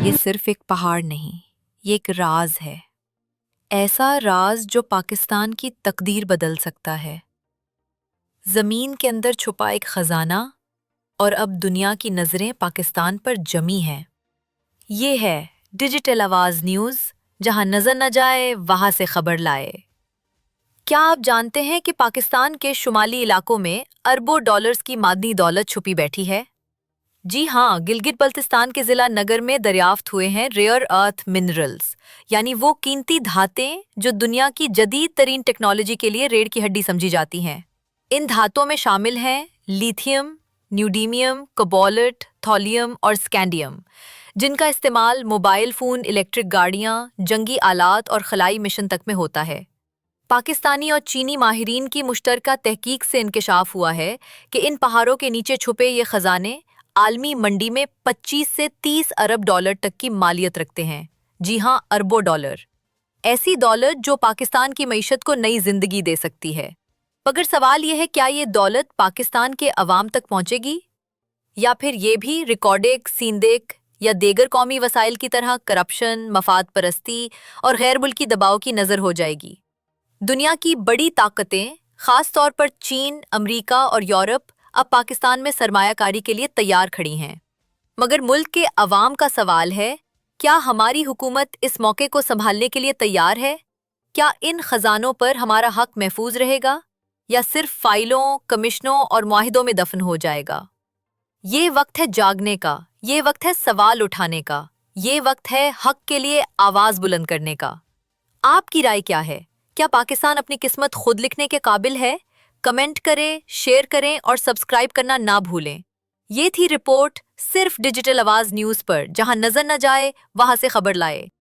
یہ صرف ایک پہاڑ نہیں، یہ ایک راز ہے، ایسا راز جو پاکستان کی تقدیر بدل سکتا ہے۔ زمین کے اندر چھپا ایک خزانہ، اور اب دنیا کی نظریں پاکستان پر جمی ہیں۔ یہ ہے ڈیجیٹل آواز نیوز، جہاں نظر نہ جائے وہاں سے خبر لائے۔ کیا آپ جانتے ہیں کہ پاکستان کے شمالی علاقوں میں اربوں ڈالرز کی معدنی دولت چھپی بیٹھی ہے؟ جی ہاں، گلگت بلتستان کے ضلع نگر میں دریافت ہوئے ہیں ریئر ارتھ منرلز، یعنی وہ قیمتی دھاتیں جو دنیا کی جدید ترین ٹیکنالوجی کے لیے ریڑھ کی ہڈی سمجھی جاتی ہیں۔ ان دھاتوں میں شامل ہیں لیتھیم، نیوڈیمیم، کوبالٹ، تھولیم اور اسکینڈیم، جن کا استعمال موبائل فون، الیکٹرک گاڑیاں، جنگی آلات اور خلائی مشن تک میں ہوتا ہے۔ پاکستانی اور چینی ماہرین کی مشترکہ تحقیق سے انکشاف ہوا ہے کہ ان پہاڑوں کے نیچے چھپے یہ خزانے عالمی منڈی میں 25 سے 30 ارب ڈالر تک کی مالیت رکھتے ہیں۔ جی ہاں، اربوں ڈالر، ایسی دولت جو پاکستان کی معیشت کو نئی زندگی دے سکتی ہے۔ مگر سوال یہ ہے، کیا یہ دولت پاکستان کے عوام تک پہنچے گی؟ یا پھر یہ بھی ریکارڈک، سیندیک یا دیگر قومی وسائل کی طرح کرپشن، مفاد پرستی اور غیر ملکی دباؤ کی نظر ہو جائے گی؟ دنیا کی بڑی طاقتیں، خاص طور پر چین، امریکہ اور یورپ، اب پاکستان میں سرمایہ کاری کے لیے تیار کھڑی ہیں۔ مگر ملک کے عوام کا سوال ہے، کیا ہماری حکومت اس موقع کو سنبھالنے کے لیے تیار ہے؟ کیا ان خزانوں پر ہمارا حق محفوظ رہے گا، یا صرف فائلوں، کمیشنوں اور معاہدوں میں دفن ہو جائے گا؟ یہ وقت ہے جاگنے کا، یہ وقت ہے سوال اٹھانے کا، یہ وقت ہے حق کے لیے آواز بلند کرنے کا۔ آپ کی رائے کیا ہے؟ کیا پاکستان اپنی قسمت خود لکھنے کے قابل ہے؟ کمنٹ کریں، شیئر کریں اور سبسکرائب کرنا نہ بھولیں۔ یہ تھی رپورٹ صرف ڈیجیٹل آواز نیوز پر، جہاں نظر نہ جائے وہاں سے خبر لائے۔